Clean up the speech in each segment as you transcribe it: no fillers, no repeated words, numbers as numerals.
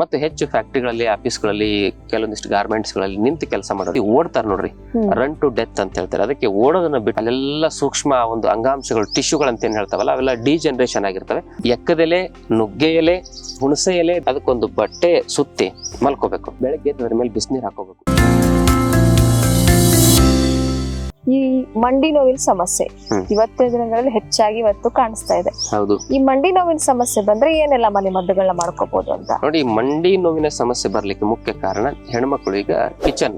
ಮತ್ತು ಹೆಚ್ಚು ಫ್ಯಾಕ್ಟರಿಗಳಲ್ಲಿ ಆಫೀಸ್ಗಳಲ್ಲಿ ಕೆಲವೊಂದಿಷ್ಟು ಗಾರ್ಮೆಂಟ್ಸ್ಗಳಲ್ಲಿ ನಿಂತು ಕೆಲಸ ಮಾಡೋದು ಓಡ್ತಾರೆ ನೋಡ್ರಿ, ರನ್ ಟು ಡೆತ್ ಅಂತ ಹೇಳ್ತಾರೆ. ಅದಕ್ಕೆ ಓಡೋದನ್ನ ಬಿಟ್ಟು ಅಲ್ಲೆಲ್ಲ ಸೂಕ್ಷ್ಮ ಒಂದು ಅಂಗಾಂಶಗಳು ಟಿಶ್ಯೂಗಳು ಅಂತ ಏನ್ ಹೇಳ್ತಾವಲ್ಲ ಅವೆಲ್ಲ ಡಿಜನರೇಷನ್ ಆಗಿರ್ತವೆ. ಎಕ್ಕದೆಲೆ, ನುಗ್ಗೆ ಎಲೆ, ಹುಣಸೆ ಎಲೆ ಅದಕ್ಕೊಂದು ಬಟ್ಟೆ ಸುತ್ತಿ ಮಲ್ಕೋಬೇಕು. ಬೆಳಗ್ಗೆ ಅದ್ರ ಮೇಲೆ ಬಿಸಿನೀರು ಹಾಕೋಬೇಕು. ಈ ಮಂಡಿ ನೋವಿನ ಸಮಸ್ಯೆ ಇವತ್ತಿನ ದಿನಗಳಲ್ಲಿ ಹೆಚ್ಚಾಗಿ ಇವತ್ತು ಕಾಣಿಸ್ತಾ ಇದೆ. ಹೌದು. ಈ ಮಂಡಿ ನೋವಿನ ಸಮಸ್ಯೆ ಬಂದ್ರೆ ಏನೆಲ್ಲ ಮನೆ ಮದ್ದುಗಳನ್ನ ಮಾಡ್ಕೋಬಹುದು ಅಂತ ನೋಡಿ. ಮಂಡಿ ನೋವಿನ ಸಮಸ್ಯೆ ಬರ್ಲಿಕ್ಕೆ ಮುಖ್ಯ ಕಾರಣ ಹೆಣ್ಮಕ್ಳು ಈಗ ಕಿಚನ್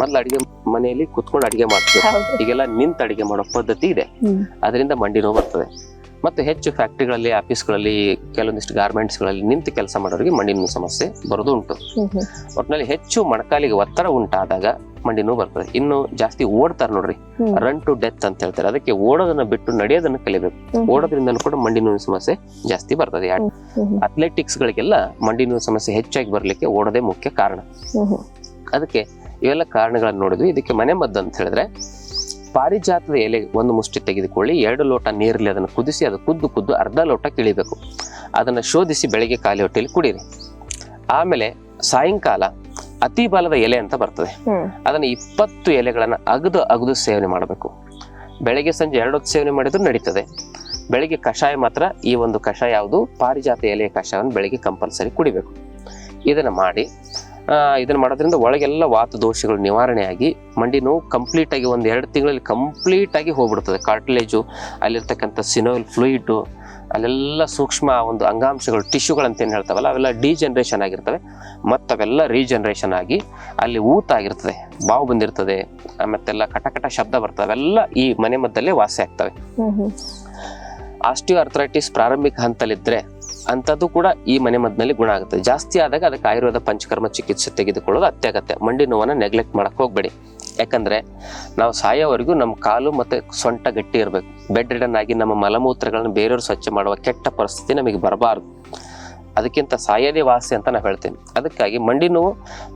ಮೊದ್ಲು ಅಡಿಗೆ ಮನೆಯಲ್ಲಿ ಕುತ್ಕೊಂಡು ಅಡಿಗೆ ಮಾಡ್ತಾರೆ. ಈಗೆಲ್ಲ ನಿಂತು ಅಡಿಗೆ ಮಾಡೋ ಪದ್ಧತಿ ಇದೆ, ಅದರಿಂದ ಮಂಡಿ ನೋವು ಬರ್ತದೆ. ಮತ್ತೆ ಹೆಚ್ಚು ಫ್ಯಾಕ್ಟರಿಗಳಲ್ಲಿ ಆಫೀಸ್ಗಳಲ್ಲಿ ಕೆಲವೊಂದಿಷ್ಟು ಗಾರ್ಮೆಂಟ್ಸ್ಗಳಲ್ಲಿ ನಿಂತು ಕೆಲಸ ಮಾಡೋರಿಗೆ ಮಂಡಿ ನೋವು ಸಮಸ್ಯೆ ಬರೋದು ಉಂಟು. ಒಟ್ಟಿನಲ್ಲಿ ಹೆಚ್ಚು ಮೊಣಕಾಲಿಗೆ ಒತ್ತಡ ಉಂಟಾದಾಗ ಮಂಡಿ ನೋವು ಬರ್ತದೆ. ಇನ್ನು ಜಾಸ್ತಿ ಓಡ್ತಾರೆ ನೋಡ್ರಿ, ರನ್ ಟು ಡೆತ್ ಅಂತ ಹೇಳ್ತಾರೆ. ಅದಕ್ಕೆ ಓಡೋದನ್ನ ಬಿಟ್ಟು ನಡೆಯೋದನ್ನ ಕಲಿಬೇಕು. ಓಡೋದ್ರಿಂದ ಕೂಡ ಮಂಡಿ ನೋವಿನ ಸಮಸ್ಯೆ ಜಾಸ್ತಿ ಬರ್ತದೆ. ಅಥ್ಲೆಟಿಕ್ಸ್ ಗಳಿಗೆಲ್ಲ ಮಂಡಿ ನೋವು ಸಮಸ್ಯೆ ಹೆಚ್ಚಾಗಿ ಬರ್ಲಿಕ್ಕೆ ಓಡೋದೇ ಮುಖ್ಯ ಕಾರಣ. ಅದಕ್ಕೆ ಇವೆಲ್ಲ ಕಾರಣಗಳನ್ನ ನೋಡಿದ್ವಿ. ಇದಕ್ಕೆ ಮನೆ ಮದ್ದು ಅಂತ ಹೇಳಿದ್ರೆ ಪಾರಿಜಾತದ ಎಲೆ ಒಂದು ಮುಷ್ಟಿ ತೆಗೆದುಕೊಳ್ಳಿ, 2 ಲೋಟ ನೀರಲ್ಲಿ ಅದನ್ನು ಕುದಿಸಿ, ಅದು ಕುದ್ದು ಅರ್ಧ ಲೋಟ ಕಿಳಿಬೇಕು. ಅದನ್ನ ಶೋಧಿಸಿ ಬೆಳಿಗ್ಗೆ ಖಾಲಿ ಹೊಟ್ಟೆಯಲ್ಲಿ ಕುಡೀರಿ. ಆಮೇಲೆ ಸಾಯಂಕಾಲ ಅತಿ ಬಾಲದ ಎಲೆ ಅಂತ ಬರ್ತದೆ, ಅದನ್ನ 20 ಎಲೆಗಳನ್ನ ಅಗದು ಸೇವನೆ ಮಾಡಬೇಕು. ಬೆಳಿಗ್ಗೆ ಸಂಜೆ 2 ಹೊತ್ತು ಸೇವನೆ ಮಾಡಿದ್ರು ನಡೀತದೆ. ಬೆಳಿಗ್ಗೆ ಕಷಾಯ ಮಾತ್ರ, ಈ ಒಂದು ಕಷಾಯ ಯಾವುದು ಪಾರಿಜಾತ ಎಲೆಯ ಕಷಾಯವನ್ನು ಬೆಳಿಗ್ಗೆ ಕಂಪಲ್ಸರಿ ಕುಡಿಬೇಕು. ಇದನ್ನ ಮಾಡೋದ್ರಿಂದ ಒಳಗೆಲ್ಲ ವಾತ ದೋಷಗಳು ನಿವಾರಣೆ ಆಗಿ ಮಂಡಿ ನೋವು ಕಂಪ್ಲೀಟ್ ಆಗಿ 1-2 ತಿಂಗಳಲ್ಲಿ ಕಂಪ್ಲೀಟ್ ಆಗಿ ಹೋಗ್ಬಿಡ್ತದೆ. ಕಾರ್ಟಿಲೇಜು, ಅಲ್ಲಿರ್ತಕ್ಕಂಥ ಸಿನೋಯಿಲ್ ಫ್ಲೂಯಿಡ್, ಅಲ್ಲೆಲ್ಲ ಸೂಕ್ಷ್ಮ ಒಂದು ಅಂಗಾಂಶಗಳು ಟಿಶ್ಯೂಗಳು ಅಂತ ಏನ್ ಹೇಳ್ತಾವಲ್ಲ ಅವೆಲ್ಲ ಡಿಜನರೇಷನ್ ಆಗಿರ್ತವೆ. ಮತ್ತವೆಲ್ಲ ರೀಜನರೇಷನ್ ಆಗಿ ಅಲ್ಲಿ ಊತ ಆಗಿರ್ತದೆ, ಬಾವು ಬಂದಿರ್ತದೆ, ಮತ್ತೆಲ್ಲ ಕಟಕಟ ಶಬ್ದ ಬರ್ತವೆ. ಅವೆಲ್ಲ ಈ ಮನೆ ಮದ್ದಲ್ಲೇ ವಾಸಿ ಆಗ್ತವೆ. ಆಸ್ಟಿಯೋ ಆರ್ಥರೈಟಿಸ್ ಪ್ರಾರಂಭಿಕ ಹಂತದಲ್ಲಿದ್ರೆ ಅಂಥದ್ದು ಕೂಡ ಈ ಮನೆ ಮದ್ದಿನಲ್ಲಿ ಗುಣ ಆಗುತ್ತೆ. ಜಾಸ್ತಿ ಆದಾಗ ಅದಕ್ಕೆ ಆಯುರ್ವೇದ ಪಂಚಕರ್ಮ ಚಿಕಿತ್ಸೆ ತೆಗೆದುಕೊಳ್ಳೋದು ಅತ್ಯಗತ್ಯ. ಮಂಡಿ ನೋವನ್ನ ನೆಗ್ಲೆಕ್ಟ್ ಮಾಡಕ್ ಹೋಗ್ಬೇಡಿ. ಯಾಕಂದ್ರೆ ನಾವು ಸಾಯೋವರೆಗೂ ನಮ್ಮ ಕಾಲು ಮತ್ತೆ ಸೊಂಟ ಗಟ್ಟಿ ಇರಬೇಕು. ಬೆಡ್ ರಿಡನ್ ಆಗಿ ನಮ್ಮ ಮಲಮೂತ್ರಗಳನ್ನ ಬೇರೆಯವರು ಸ್ವಚ್ಛ ಮಾಡುವ ಕೆಟ್ಟ ಪರಿಸ್ಥಿತಿ ನಮಗೆ ಬರಬಾರ್ದು. ಅದಕ್ಕಿಂತ ಸಾಯೋದೇ ವಾಸಿ ಅಂತ ನಾವು ಹೇಳ್ತೇನೆ. ಅದಕ್ಕಾಗಿ ಮಂಡಿ ನೋವು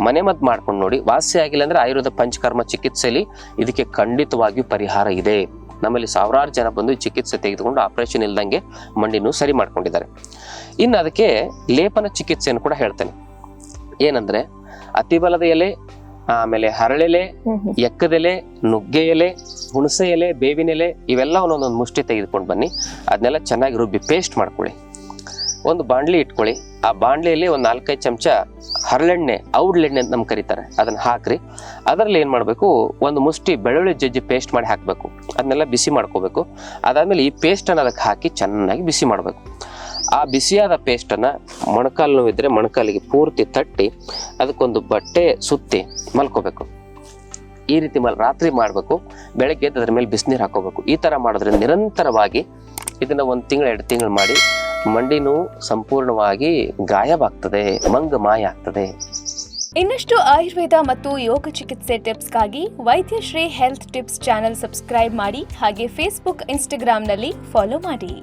ಮನೆ ಮದ್ದು ಮಾಡ್ಕೊಂಡು ನೋಡಿ. ವಾಸಿ ಆಗಿಲ್ಲ ಅಂದ್ರೆ ಆಯುರ್ವೇದ ಪಂಚಕರ್ಮ ಚಿಕಿತ್ಸೆಯಲ್ಲಿ ಇದಕ್ಕೆ ಖಂಡಿತವಾಗಿಯೂ ಪರಿಹಾರ ಇದೆ. ನಮ್ಮಲ್ಲಿ ಸಾವಿರಾರು ಜನ ಬಂದು ಚಿಕಿತ್ಸೆ ತೆಗೆದುಕೊಂಡು ಆಪರೇಷನ್ ಇಲ್ದಂಗೆ ಮಂಡಿ ನೋವು ಸರಿ ಮಾಡ್ಕೊಂಡಿದ್ದಾರೆ. ಇನ್ನು ಅದಕ್ಕೆ ಲೇಪನ ಚಿಕಿತ್ಸೆಯನ್ನು ಕೂಡ ಹೇಳ್ತೇನೆ. ಏನಂದ್ರೆ ಅತಿಬಲದ ಎಲೆ, ಆಮೇಲೆ ಹರಳೆಲೆ, ಎಕ್ಕದೆಲೆ, ನುಗ್ಗೆ ಎಲೆ, ಹುಣಸೆ ಎಲೆ, ಬೇವಿನ ಎಲೆ ಇವೆಲ್ಲ ಒಂದೊಂದು ಮುಷ್ಟಿ ತೆಗೆದುಕೊಂಡು ಬನ್ನಿ. ಅದನ್ನೆಲ್ಲ ಚೆನ್ನಾಗಿ ರುಬ್ಬಿ ಪೇಸ್ಟ್ ಮಾಡ್ಕೊಳ್ಳಿ. ಒಂದು ಬಾಂಡ್ಲಿ ಇಟ್ಕೊಳ್ಳಿ. ಆ ಬಾಂಡ್ಲಿಯಲ್ಲಿ ಒಂದು 4-5 ಚಮಚ ಹರಳೆಣ್ಣೆ, ಔಡ್ಲೆಣ್ಣೆ ಅಂತ ನಮ್ಗೆ ಕರೀತಾರೆ, ಅದನ್ನ ಹಾಕ್ರಿ. ಅದರಲ್ಲಿ ಏನ್ ಮಾಡ್ಬೇಕು, ಒಂದು ಮುಷ್ಟಿ ಬೆಳ್ಳುಳ್ಳಿ ಜಜ್ಜಿ ಪೇಸ್ಟ್ ಮಾಡಿ ಹಾಕ್ಬೇಕು. ಅದನ್ನೆಲ್ಲ ಬಿಸಿ ಮಾಡ್ಕೋಬೇಕು. ಅದಾದ್ಮೇಲೆ ಈ ಪೇಸ್ಟ್ ಅನ್ನ ಅದಕ್ಕೆ ಹಾಕಿ ಚೆನ್ನಾಗಿ ಬಿಸಿ ಮಾಡ್ಬೇಕು. ಆ ಬಿಸಿಯಾದ ಪೇಸ್ಟ್ ಅನ್ನ ಮೊಣಕಾಲು ನೋವಿದ್ರೆ ಮೊಣಕಾಲಿಗೆ ಪೂರ್ತಿ ತಟ್ಟಿ ಅದಕ್ಕೊಂದು ಬಟ್ಟೆ ಸುತ್ತಿ ಮಲ್ಕೋಬೇಕು. ಈ ರೀತಿ ರಾತ್ರಿ ಮಾಡ್ಬೇಕು. ಬೆಳಗ್ಗೆ ಎದ್ದು ಅದ್ರ ಮೇಲೆ ಬಿಸಿನೀರು ಹಾಕೋಬೇಕು. ಈ ತರ ಮಾಡೋದ್ರಿಂದ ನಿರಂತರವಾಗಿ ಇದನ್ನ 1 ತಿಂಗಳು 2 ತಿಂಗಳು ಮಾಡಿ ಮಂಡಿ ನೋವು ಸಂಪೂರ್ಣವಾಗಿ ಗಾಯವಾಗ್ತದೆ, ಮಂಗ ಮಾಯ ಆಗ್ತದೆ. ಇನ್ನಷ್ಟು ಆಯುರ್ವೇದ ಮತ್ತು ಯೋಗ ಚಿಕಿತ್ಸೆ ಟಿಪ್ಸ್ಗಾಗಿ Vaidyashri health tips channel subscribe ಮಾಡಿ. ಹಾಗೆ ಫೇಸ್ಬುಕ್, ಇನ್ಸ್ಟಾಗ್ರಾಂನಲ್ಲಿ ಫಾಲೋ ಮಾಡಿ.